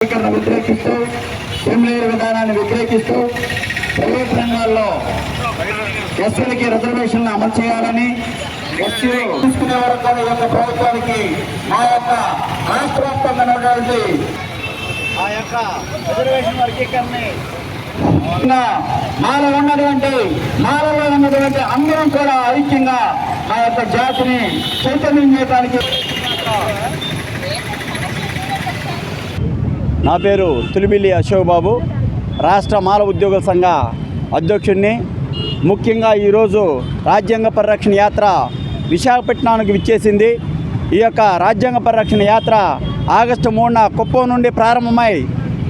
వ్యతిరేకిస్తూ క్రిమినల్ విధానాన్ని వ్యతిరేకిస్తూ ప్రైవేట్ రంగాల్లో ఎస్సీలకి రిజర్వేషన్లు అమలు చేయాలని ఎస్సీలు తీసుకునే వరకు యొక్క ప్రభుత్వానికి మా యొక్క రాష్ట్ర వ్యాప్తంగా ఉన్నటువంటి ఆ యొక్క రిజర్వేషన్ వర్గీకరణని మాలో ఉన్నటువంటి అందరం కూడా ఐక్యంగా మా యొక్క జాతిని చైతన్యం చేయడానికి. నా పేరు తులిబిల్లి అశోక్ బాబు, రాష్ట్ర మాల ఉద్యోగుల సంఘ అధ్యక్షుడిని. ముఖ్యంగా ఈరోజు రాజ్యాంగ పరిరక్షణ యాత్ర విశాఖపట్నానికి విచ్చేసింది. ఈ యొక్క రాజ్యాంగ పరిరక్షణ యాత్ర ఆగస్టు 3న కుప్పం నుండి ప్రారంభమై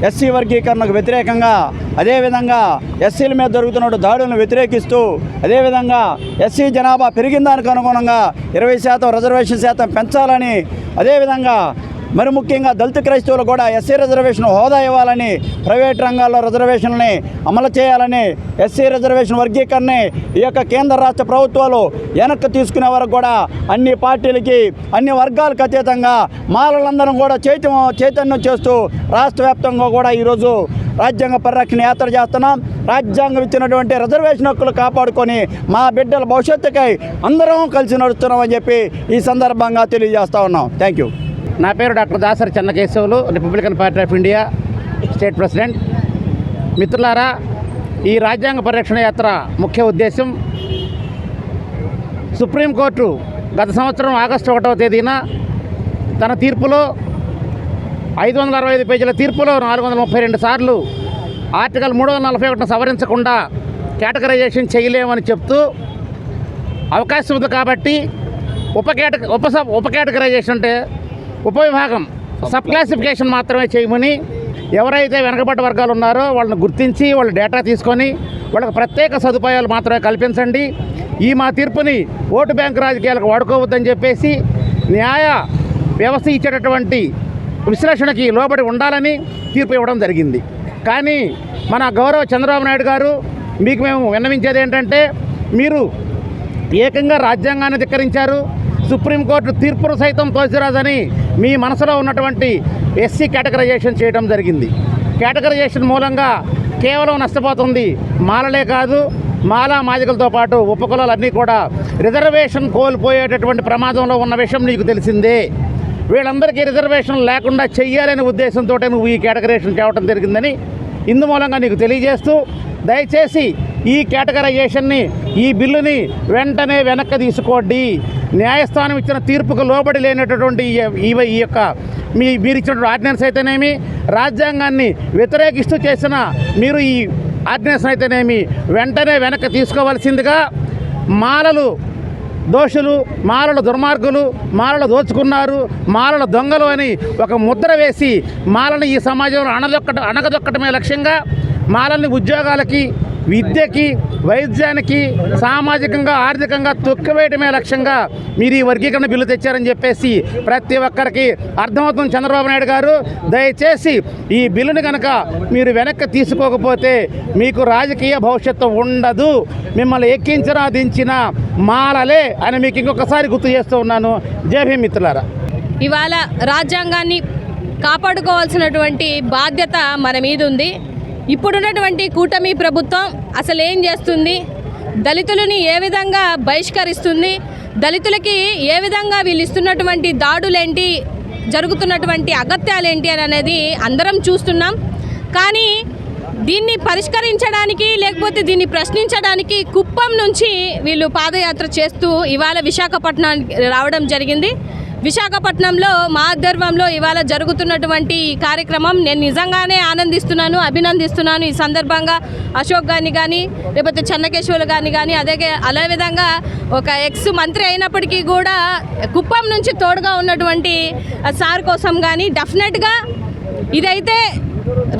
ఎస్సీ వర్గీకరణకు వ్యతిరేకంగా, అదేవిధంగా ఎస్సీల మీద జరుగుతున్న దాడులను వ్యతిరేకిస్తూ, అదేవిధంగా ఎస్సీ జనాభా పెరిగిన దానికి అనుగుణంగా 20% రిజర్వేషన్ శాతం పెంచాలని, అదేవిధంగా మరి ముఖ్యంగా దళిత క్రైస్తవులు కూడా ఎస్సీ రిజర్వేషన్ హోదా ఇవ్వాలని, ప్రైవేట్ రంగాల్లో రిజర్వేషన్లని అమలు చేయాలని, ఎస్సీ రిజర్వేషన్ వర్గీకరణని ఈ యొక్క కేంద్ర రాష్ట్ర ప్రభుత్వాలు వెనక్కి తీసుకునే వరకు కూడా అన్ని పార్టీలకి, అన్ని వర్గాలకు అతీతంగా మాలలందరం కూడా చైతన్యం చేస్తూ రాష్ట్ర వ్యాప్తంగా కూడా ఈరోజు రాజ్యాంగ పరిరక్షణ యాత్ర చేస్తున్నాం. రాజ్యాంగం ఇచ్చినటువంటి రిజర్వేషన్ హక్కులు కాపాడుకొని మా బిడ్డల భవిష్యత్తుకై అందరం కలిసి నడుస్తున్నామని చెప్పి ఈ సందర్భంగా తెలియజేస్తా ఉన్నాం. Thank you. నా పేరు doctor Dasari Chennakesavulu, Republican party of India state president. మిత్రులారా, ఈ రాజ్యాంగ పరిరక్షణ యాత్ర ముఖ్య ఉద్దేశం, సుప్రీంకోర్టు గత సంవత్సరం ఆగస్టు 1వ తేదీన తన తీర్పులో 565 పేజీల తీర్పులో 432 సార్లు ఆర్టికల్ 341ను సవరించకుండా కేటగరైజేషన్ చేయలేమని చెప్తూ అవకాశం ఉంది కాబట్టి ఉప కేటగరైజేషన్ అంటే ఉపవిభాగం, సబ్ క్లాసిఫికేషన్ మాత్రమే చేయమని, ఎవరైతే వెనకబడ్డ వర్గాలు ఉన్నారో వాళ్ళని గుర్తించి వాళ్ళ డేటా తీసుకొని వాళ్ళకి ప్రత్యేక సదుపాయాలు మాత్రమే కల్పించండి. ఈ మా తీర్పుని ఓటు బ్యాంకు రాజకీయాలకు వాడుకోవద్దని చెప్పేసి న్యాయ వ్యవస్థ ఇచ్చేటటువంటి విశ్లేషణకి లోబడి ఉండాలని తీర్పు ఇవ్వడం జరిగింది. కానీ మన గౌరవ చంద్రబాబు నాయుడు గారు, మీకు మేము విన్నవించేది ఏంటంటే, మీరు ఏకంగా రాజ్యాంగాన్ని ధిక్కరించారు, సుప్రీంకోర్టు తీర్పును సైతం తోసిరాజని మీ మనసులో ఉన్నటువంటి ఎస్సీ కేటగరైజేషన్ చేయడం జరిగింది. కేటగరైజేషన్ మూలంగా కేవలం నష్టపోతుంది మాలలే కాదు, మాలా మాదిగలతో పాటు ఉపకులాలన్నీ కూడా రిజర్వేషన్ కోల్పోయేటటువంటి ప్రమాదంలో ఉన్న విషయం నీకు తెలిసిందే. వీళ్ళందరికీ రిజర్వేషన్ లేకుండా చెయ్యాలనే ఉద్దేశంతో నువ్వు ఈ కేటగరైజేషన్ చేయడం జరిగిందని ఇందు మూలంగా నీకు తెలియజేస్తూ, దయచేసి ఈ కేటగరైజేషన్ని, ఈ బిల్లుని వెంటనే వెనక్కి తీసుకోండి. న్యాయస్థానం ఇచ్చిన తీర్పుకు లోబడి లేనటువంటి ఈ యొక్క మీరు ఇచ్చినటువంటి ఆర్డినెన్స్ అయితేనేమి, రాజ్యాంగాన్ని వ్యతిరేకిస్తూ చేసిన మీరు ఈ ఆర్డినెన్స్ అయితేనేమి వెంటనే వెనక్కి తీసుకోవాల్సిందిగా, మాలలు దోషులు, మాలల దుర్మార్గులు, మాలలు దోచుకున్నారు, మాలల దొంగలు అని ఒక ముద్ర వేసి మాలని ఈ సమాజంలో అణగదొక్కటమే లక్ష్యంగా, మాలల్ని ఉద్యోగాలకి, విద్యకి, వైద్యానికి, సామాజికంగా, ఆర్థికంగా తొక్కివేయటమే లక్ష్యంగా మీరు ఈ వర్గీకరణ బిల్లు తెచ్చారని చెప్పేసి ప్రతి ఒక్కరికి అర్థమవుతుంది. చంద్రబాబు నాయుడు గారు, దయచేసి ఈ బిల్లుని కనుక మీరు వెనక్కి తీసుకోకపోతే మీకు రాజకీయ భవిష్యత్తు ఉండదు. మిమ్మల్ని ఎక్కించినా దించిన మాలలే అని మీకు ఇంకొకసారి గుర్తు చేస్తూ ఉన్నాను. జై భీమ్ మిత్రులారా. ఇవాళ రాజ్యాంగాన్ని కాపాడుకోవాల్సినటువంటి బాధ్యత మన మీద ఉంది. ఇప్పుడున్నటువంటి కూటమి ప్రభుత్వం అసలు ఏం చేస్తుంది, దళితులని ఏ విధంగా బహిష్కరిస్తుంది, దళితులకి ఏ విధంగా వీళ్ళు ఇస్తున్నటువంటి దాడులేంటి, జరుగుతున్నటువంటి అగత్యాలేంటి అనేది అందరం చూస్తున్నాం. కానీ దీన్ని పరిష్కరించడానికి, లేకపోతే దీన్ని ప్రశ్నించడానికి కుప్పం నుంచి వీళ్ళు పాదయాత్ర చేస్తూ ఇవాళ విశాఖపట్నానికి రావడం జరిగింది. విశాఖపట్నంలో మా ఆధ్వర్యంలో ఇవాళ జరుగుతున్నటువంటి ఈ కార్యక్రమం నేను నిజంగానే ఆనందిస్తున్నాను, అభినందిస్తున్నాను. ఈ సందర్భంగా అశోక్ గారిని కానీ, లేకపోతే చెన్నకేశవులు గారిని కానీ, అదేవిధంగా ఒక ఎక్స్ మంత్రి అయినప్పటికీ కూడా కుప్పం నుంచి తోడుగా ఉన్నటువంటి సార్ కోసం కానీ, డెఫినెట్గా ఇదైతే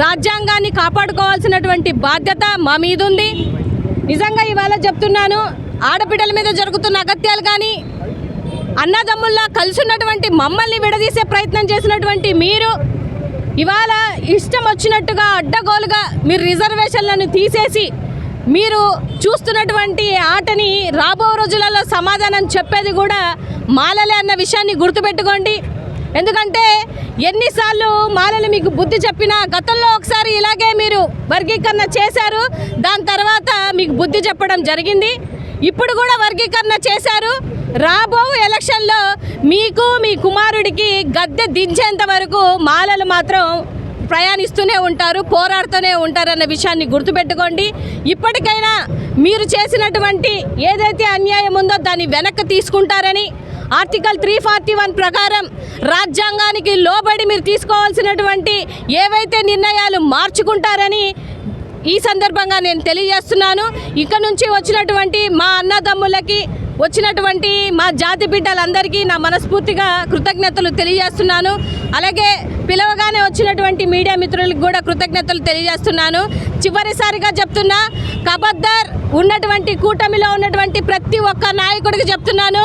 రాజ్యాంగాన్ని కాపాడుకోవాల్సినటువంటి బాధ్యత మా మీద ఉంది. నిజంగా ఇవాళ చెప్తున్నాను, ఆడపిల్లల మీద జరుగుతున్న అగత్యాలు కానీ, అన్నదమ్ముల్లా కలిసి ఉన్నటువంటి మమ్మల్ని విడదీసే ప్రయత్నం చేసినటువంటి మీరు ఇవాళ ఇష్టం వచ్చినట్టుగా అడ్డగోలుగా మీరు రిజర్వేషన్లను తీసేసి మీరు చూస్తున్నటువంటి ఆటని రాబో రోజులలో సమాధానం చెప్పేది కూడా మాలలే అన్న విషయాన్ని గుర్తుపెట్టుకోండి. ఎందుకంటే ఎన్నిసార్లు మాలలు మీకు బుద్ధి చెప్పినా గతంలో ఒకసారి ఇలాగే మీరు వర్గీకరణ చేశారు, దాని తర్వాత మీకు బుద్ధి చెప్పడం జరిగింది. ఇప్పుడు కూడా వర్గీకరణ చేశారు. రాబో ఎలక్షన్లో మీకు మీ కుమారుడికి గద్దె దించేంత వరకు మాలలు మాత్రం ప్రయాణిస్తూనే ఉంటారు, పోరాడుతూనే ఉంటారన్న విషయాన్ని గుర్తుపెట్టుకోండి. ఇప్పటికైనా మీరు చేసినటువంటి ఏదైతే అన్యాయం ఉందో దాన్ని వెనక్కి తీసుకుంటారని, ఆర్టికల్ 341 ప్రకారం రాజ్యాంగానికి లోబడి మీరు తీసుకోవాల్సినటువంటి ఏవైతే నిర్ణయాలు మార్చుకుంటారని ఈ సందర్భంగా నేను తెలియజేస్తున్నాను. ఇక నుంచి వచ్చినటువంటి మా అన్నదమ్ములకి, వచ్చినటువంటి మా జాతి బిడ్డలందరికీ నా మనస్ఫూర్తిగా కృతజ్ఞతలు తెలియజేస్తున్నాను. అలాగే పిలవగానే వచ్చినటువంటి మీడియా మిత్రులకు కూడా కృతజ్ఞతలు తెలియజేస్తున్నాను. చివరిసారిగా చెప్తున్నా, ఖబర్దార్ ఉన్నటువంటి కూటమిలో ఉన్నటువంటి ప్రతి ఒక్క నాయకుడికి చెప్తున్నాను,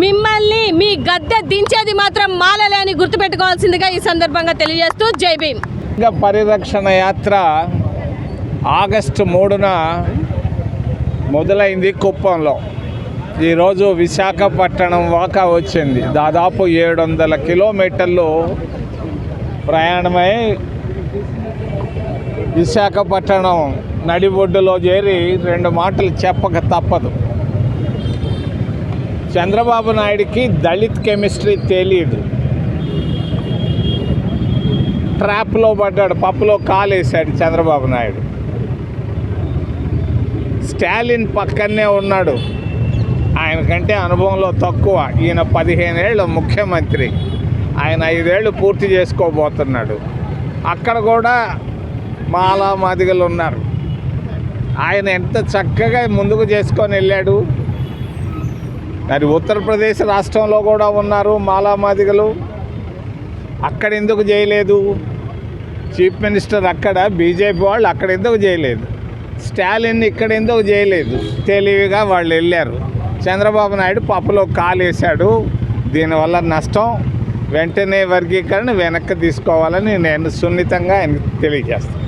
మిమ్మల్ని మీ గద్దె దించేది మాత్రం మాలలే అని గుర్తుపెట్టుకోవాల్సిందిగా ఈ సందర్భంగా తెలియజేస్తూ జై భీమ్. పరిరక్షణ యాత్ర ఆగస్టు 3న మొదలైంది కుప్పంలో. ఈరోజు విశాఖపట్నం వాకా వచ్చింది. దాదాపు 700 కిలోమీటర్లు ప్రయాణమై విశాఖపట్నం నడిబొడ్డులో చేరి 2 మాటలు చెప్పక తప్పదు. చంద్రబాబు నాయుడికి దళిత్ కెమిస్ట్రీ తెలియదు. ట్రాప్లో పడ్డాడు, పప్పులో కాలేశాడు చంద్రబాబు నాయుడు. స్టాలిన్ పక్కనే ఉన్నాడు, ఆయన కంటే అనుభవంలో తక్కువ. ఈయన 15 ఏళ్ళు ముఖ్యమంత్రి, ఆయన 5 ఏళ్ళు పూర్తి చేసుకోబోతున్నాడు. అక్కడ కూడా మాలా మాదిగలు ఉన్నారు. ఆయన ఎంత చక్కగా ముందుకు చేసుకొని వెళ్ళాడు. మరి ఉత్తరప్రదేశ్ రాష్ట్రంలో కూడా ఉన్నారు మాలా మాదిగలు, అక్కడ ఎందుకు చేయలేదు? చీఫ్ మినిస్టర్ అక్కడ, బీజేపీ వాళ్ళు అక్కడ ఎందుకు చేయలేదు? స్టాలిన్ ఇక్కడ ఎందుకు చేయలేదు? తెలివిగా వాళ్ళు వెళ్ళారు. చంద్రబాబు నాయుడు పప్పులో కాలేశాడు. దీనివల్ల నష్టం. వెంటనే వర్గీకరణ వెనక్కి తీసుకోవాలని నేను సున్నితంగా ఆయనకు తెలియజేస్తాను.